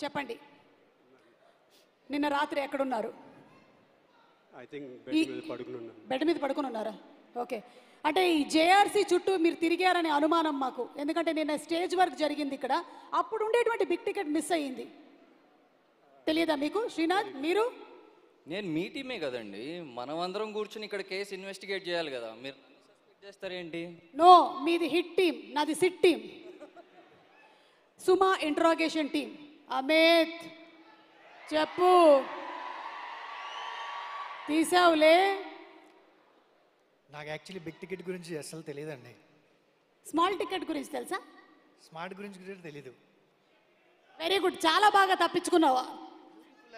చెప్పండి, నిన్న రాత్రి ఎక్కడున్నారు? ఐ థింక్ బెడ్ మీద పడుకుని ఉన్నారా? ఓకే. అంటే ఈ జేఆర్సీ చుట్టూ మీరు తిరిగారనే అనుమానం మాకు, ఎందుకంటే నిన్న స్టేజ్ వర్క్ జరిగింది ఇక్కడ, అప్పుడు ఉండేటువంటి బిగ్ టికెట్ మిస్ అయ్యింది. తెలియదా మీకు? శ్రీనాథ్, మీరు? నేను మీ టీమే కదండి, మనం అందరం కూర్చుని ఇక్కడ కేసు ఇన్వెస్టిగేట్ చేయాలి కదా, మీరు సస్పెక్ట్ చేస్తారేంటి? నో, మీది హిట్ టీమ్, నాది సిట్ టీమ్. సుమా ఇంట్రాగేషన్ టీమ్. అమిత్ చెప్పు. తీసావులే. నాకు యాక్చువల్లీ బిగ్ టికెట్ గురించి అసలు తెలియదండి. స్మాల్ టికెట్ గురించి తెలుసా? స్మార్ట్ గురించి కూడా తెలీదు. వెరీ గుడ్, చాలా బాగా తప్పించుకున్నావా.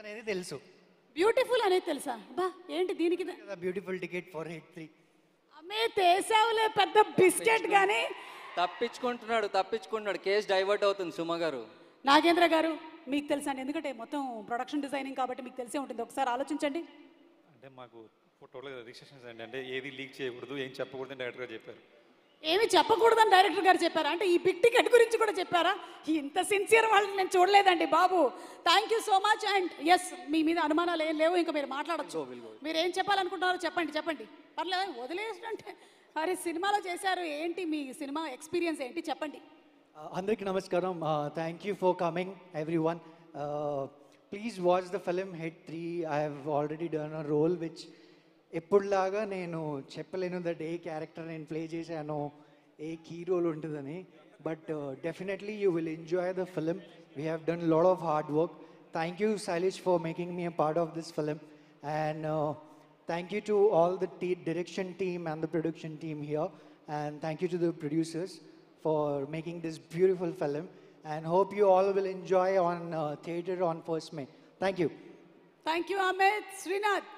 అనేది తెలుసు. బ్యూటిఫుల్ అనేది తెలుసా? బా ఏంటి దీనికి beautiful ticket for hit 3. Amit వేసావులే పెద్ద బిస్కెట్. కానీ తప్పించుకుంటున్నాడు, కేసు డైవర్ట్ అవుతుంది. సుమ గారు, నాగేంద్ర గారు మీకు తెలుసా అండి, ఎందుకంటే మొత్తం ప్రొడక్షన్ డిజైనింగ్ కాబట్టి మీకు తెలిసే ఉంటుంది, ఒకసారి ఆలోచించండి. అంటే మాకు టోటల్గా రిస్ట్రిక్షన్స్ అండి, అంటే ఏది లీక్ చేయకూడదు, ఏం చెప్పకూడదని డైరెక్ట్గా చెప్పారు. ఏమి చెప్పకూడదని డైరెక్టర్ గారు చెప్పారా? అంటే ఈ బిగ్ టికెట్ గురించి కూడా చెప్పారా? ఇంత సిన్సియర్ వాళ్ళని నేను చూడలేదండి బాబు. Thank you so much. And yes, మీ మీద అనుమానాలు ఏం లేవు, ఇంకా మీరు మాట్లాడచ్చు. మీరు ఏం చెప్పాలనుకుంటున్నారో చెప్పండి. పర్లేదు, వదిలేసినట్టే. అరే సినిమాలో చేశారు, ఏంటి మీ సినిమా ఎక్స్పీరియన్స్ ఏంటి చెప్పండి. అందరికీ నమస్కారం. Thank you for coming everyone. Please watch the film hit 3. I have already done a role which ఎప్పుడులాగా నేను చెప్పలేను దట్ ఏ క్యారెక్టర్ నేను ప్లే చేశాను, ఏ కీ రోల్ ఉంటుందని. But definitely you will enjoy the film. We have done lot of hard work. Thank you Shailesh for making me a part of this film. And thank you to all the direction team and the production team here, and thank you to the producers for making this beautiful film, and hope you all will enjoy on theatre on 1st May. Thank you. Thank you, Amit. Srinath.